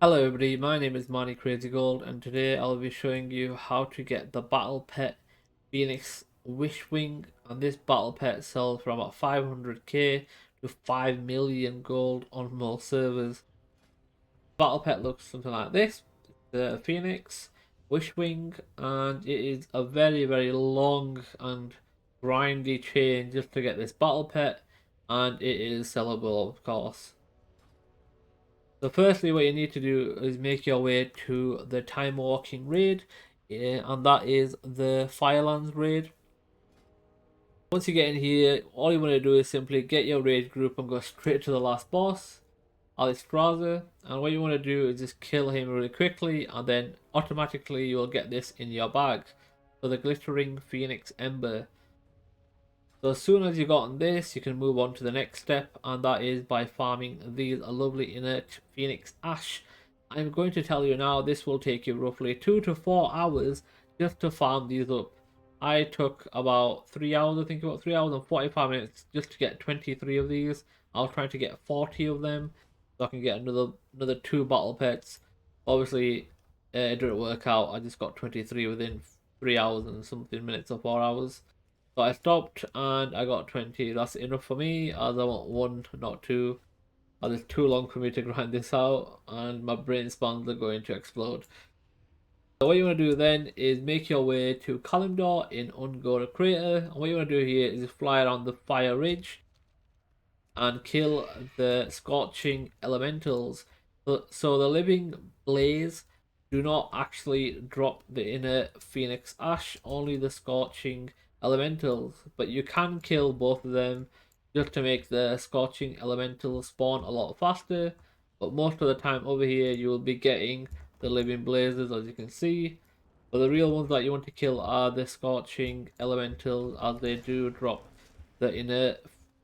Hello everybody, my name is MaaniCrazyGold and today I'll be showing you how to get the battle pet Phoenix Wishwing, and this battle pet sells for about 500k to 5 million gold on most servers. Battle pet looks something like this. The Phoenix Wishwing, and it is a very long and grindy chain just to get this battle pet, and it is sellable of course. So firstly, what you need to do is make your way to the time walking raid, and that is the Firelands raid. Once you get in here, all you want to do is simply get your raid group and go straight to the last boss, Alot. And what you want to do is just kill him really quickly, and then automatically you will get this in your bag. So the glittering Phoenix Ember. So as soon as you've gotten this, you can move on to the next step, and that is by farming these lovely Inert Phoenix Ash. I'm going to tell you now, this will take you roughly 2 to 4 hours just to farm these up. I took about 3 hours, I think about 3 hours and 45 minutes just to get 23 of these. I was trying to get 40 of them so I can get another 2 battle pets. Obviously, it didn't work out. I just got 23 within 3 hours and something minutes or 4 hours. So I stopped and I got 20. That's enough for me, as I want one, not two. As it's too long for me to grind this out and my brain spans are going to explode. So what you want to do then is make your way to Kalimdor in Ungora Crater. And what you want to do here is fly around the Fire Ridge and kill the Scorching Elementals. So the Living Blaze do not actually drop the Inner Phoenix Ash, only the Scorching Elementals. But you can kill both of them just to make the Scorching Elementals spawn a lot faster. But most of the time over here you will be getting the Living Blazes, as you can see. But the real ones that you want to kill are the Scorching Elementals, as they do drop the Inner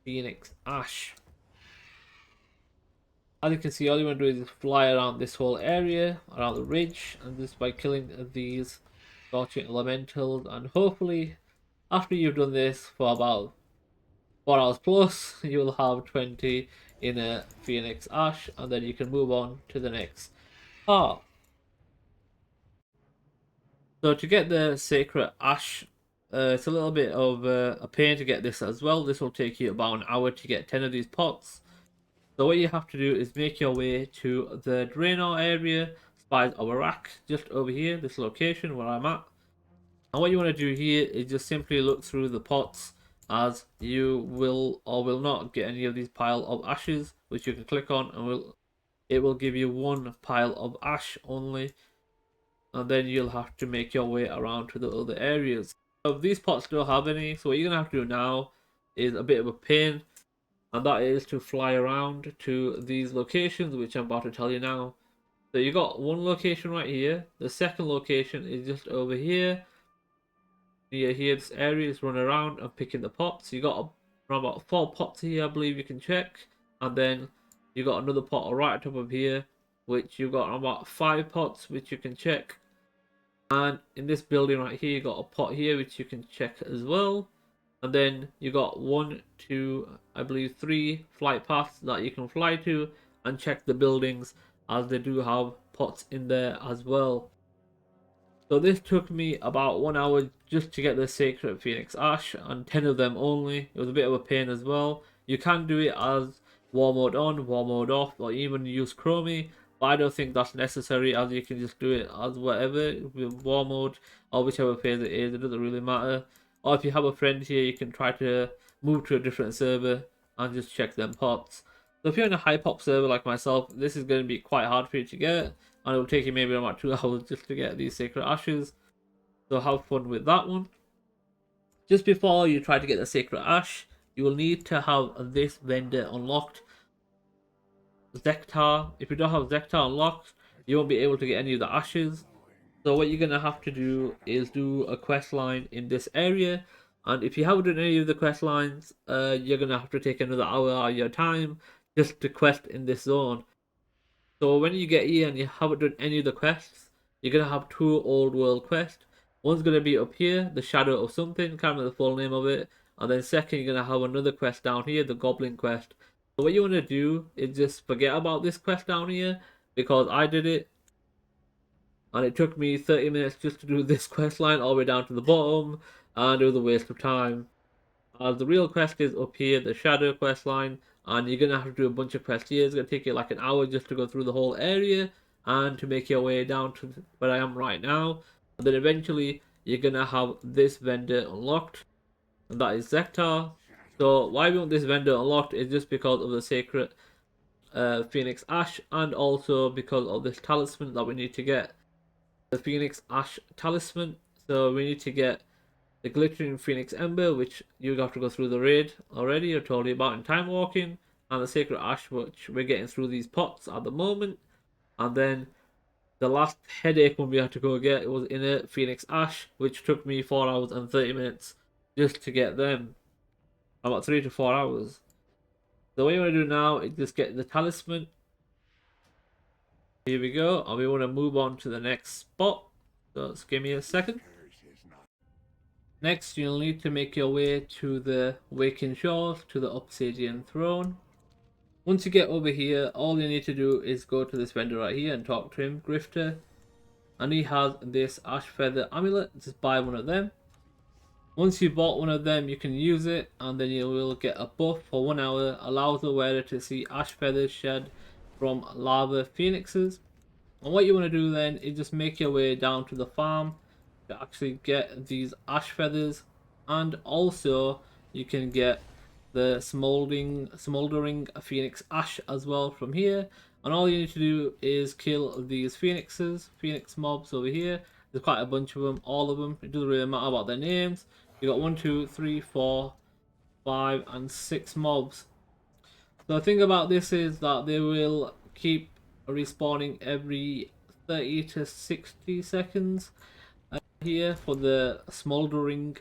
Phoenix Ash. As you can see, all you want to do is fly around this whole area, around the ridge, and just by killing these Scorching Elementals, and hopefully after you've done this for about 4 hours plus, you will have 20 in a Phoenix Ash, and then you can move on to the next part. So to get the Sacred Ash, it's a little bit of a pain to get this as well. This will take you about an hour to get 10 of these pots. So what you have to do is make your way to the Draenor area, Spies of Iraq, just over here, this location where I'm at. And what you want to do here is just simply look through the pots, as you will or will not get any of these pile of ashes, which you can click on and it will give you one pile of ash only. And then you'll have to make your way around to the other areas. So these pots don't have any, so what you're going to have to do now is a bit of a pain, and that is to fly around to these locations, which I'm about to tell you now. So you got one location right here, the second location is just over here. Near here, this area is running around and picking the pots. You got around about 4 pots here, I believe you can check, and then you got another pot right top of here, which you got about 5 pots, which you can check. And in this building right here, you got a pot here, which you can check as well. And then you got 1, 2, I believe 3 flight paths that you can fly to and check the buildings, as they do have pots in there as well. So this took me about 1 hour just to get the Sacred Phoenix Ash, and 10 of them only. It was a bit of a pain as well. You can do it as war mode on, war mode off, or even use Chromie, but I don't think that's necessary, as you can just do it as whatever with war mode or whichever phase it is. It doesn't really matter. Or if you have a friend here, you can try to move to a different server and just check them pots. So if you're in a high pop server like myself, this is going to be quite hard for you to get, and it will take you maybe about 2 hours just to get these Sacred Ashes. So have fun with that one. Just before you try to get the Sacred Ash, you will need to have this vendor unlocked, Zektar. If you don't have Zektar unlocked, you won't be able to get any of the ashes. So what you're going to have to do is do a quest line in this area. And if you haven't done any of the quest lines, you're going to have to take another hour out of your time just to quest in this zone. So when you get here and you haven't done any of the quests, you're going to have 2 old world quests. One's going to be up here, the Shadow of something, can't remember the full name of it. And then second, you're going to have another quest down here, the Goblin quest. So what you want to do is just forget about this quest down here because I did it and it took me 30 minutes just to do this quest line all the way down to the bottom, and it was a waste of time. The real quest is up here, the shadow quest line, and you're gonna have to do a bunch of quests here. It's gonna take you like an hour just to go through the whole area and to make your way down to where I am right now. And then eventually you're gonna have this vendor unlocked, and that is Zektar. So why we want this vendor unlocked is just because of the sacred Phoenix Ash, and also because of this talisman that we need to get. The Phoenix Ash talisman. So we need to get the glittering Phoenix Ember, which you have to go through the raid already, I told you about in time walking, and the Sacred Ash, which we're getting through these pots at the moment. And then the last headache one we had to go get, it was Inert Phoenix Ash, which took me 4 hours and 30 minutes just to get them. About 3 to 4 hours. So what you want to do now is just get the talisman. Here we go, and we want to move on to the next spot. So just give me a second. Next, you'll need to make your way to the Waking Shores, to the Obsidian Throne. Once you get over here, all you need to do is go to this vendor right here and talk to him, Grifter. And he has this Ash Feather Amulet, just buy one of them. Once you bought one of them, you can use it, and then you will get a buff for 1 hour, allows the wearer to see ash feathers shed from lava phoenixes. And what you want to do then is just make your way down to the farm to actually get these ash feathers, and also you can get the smoldering phoenix ash as well from here. And all you need to do is kill these phoenix mobs over here. There's quite a bunch of them, all of them. It doesn't really matter about their names. You got 1, 2, 3, 4, 5, and 6 mobs. The thing about this is that they will keep respawning every 30 to 60 seconds. Here for the smoldering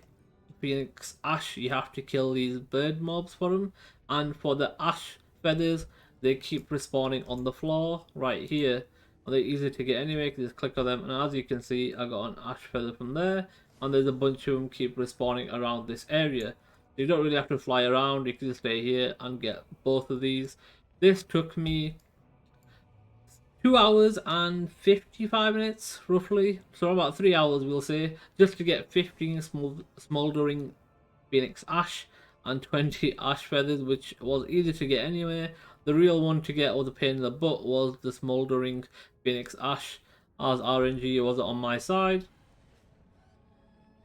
phoenix ash, you have to kill these bird mobs for them, and for the ash feathers, they keep respawning on the floor right here. They're easy to get anyway, you can just click on them, and as you can see, I got an ash feather from there, and there's a bunch of them keep respawning around this area. You don't really have to fly around, you can just stay here and get both of these. This took me 2 hours and 55 minutes roughly, so about 3 hours we'll say, just to get 15 smoldering phoenix ash and 20 ash feathers, which was easy to get anyway. The real one to get, or the pain in the butt, was the smoldering phoenix ash, as RNG wasn't on my side.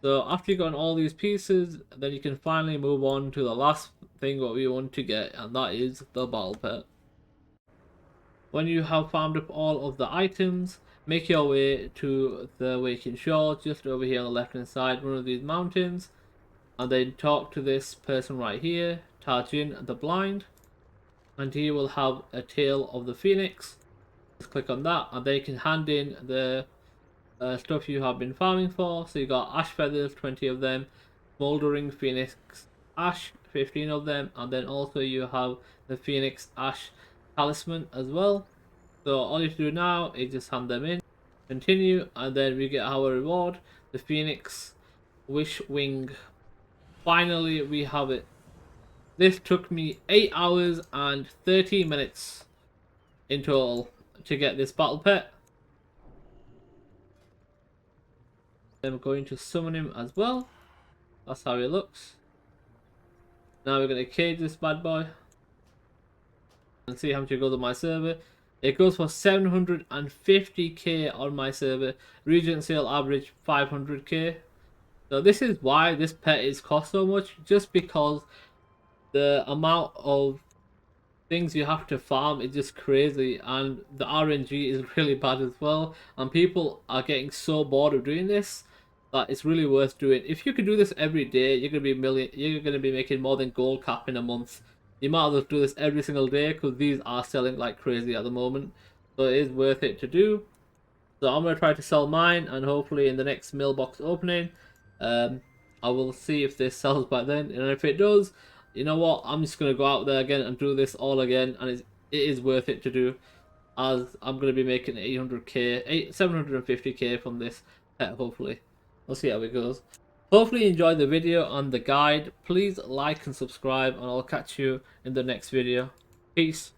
So after you've gotten all these pieces, then you can finally move on to the last thing what we want to get, and that is the battle pet. When you have farmed up all of the items, make your way to the Waking Shore, just over here on the left hand side, one of these mountains, and then talk to this person right here, Tajin the Blind, and he will have a tail of the phoenix. Just click on that, and they can hand in the stuff you have been farming for. So you got ash feathers, 20 of them, smoldering phoenix ash, 15 of them, and then also you have the phoenix ash talisman as well. So all you have to do now is just hand them in, continue, and then we get our reward, the Phoenix Wishwing. Finally we have it. This took me 8 hours and 30 minutes in total to get this battle pet. Then we're going to summon him as well. That's how he looks. Now we're going to cage this bad boy and see how much it goes on my server. It goes for 750k on my server. Region sale average 500k. So this is why this pet is cost so much, just because the amount of things you have to farm is just crazy, and the RNG is really bad as well, and people are getting so bored of doing this that it's really worth doing. If you could do this every day, you're gonna be making more than gold cap in a month. You might as well do this every single day, because these are selling like crazy at the moment, so it is worth it to do. So I'm gonna try to sell mine, and hopefully in the next mailbox opening, I will see if this sells by then, and if it does, you know what, I'm just gonna go out there again and do this all again, and it is worth it to do, as I'm gonna be making 750k from this pet. Hopefully, we'll see how it goes. Hopefully you enjoyed the video and the guide. Please like and subscribe, and I'll catch you in the next video. Peace.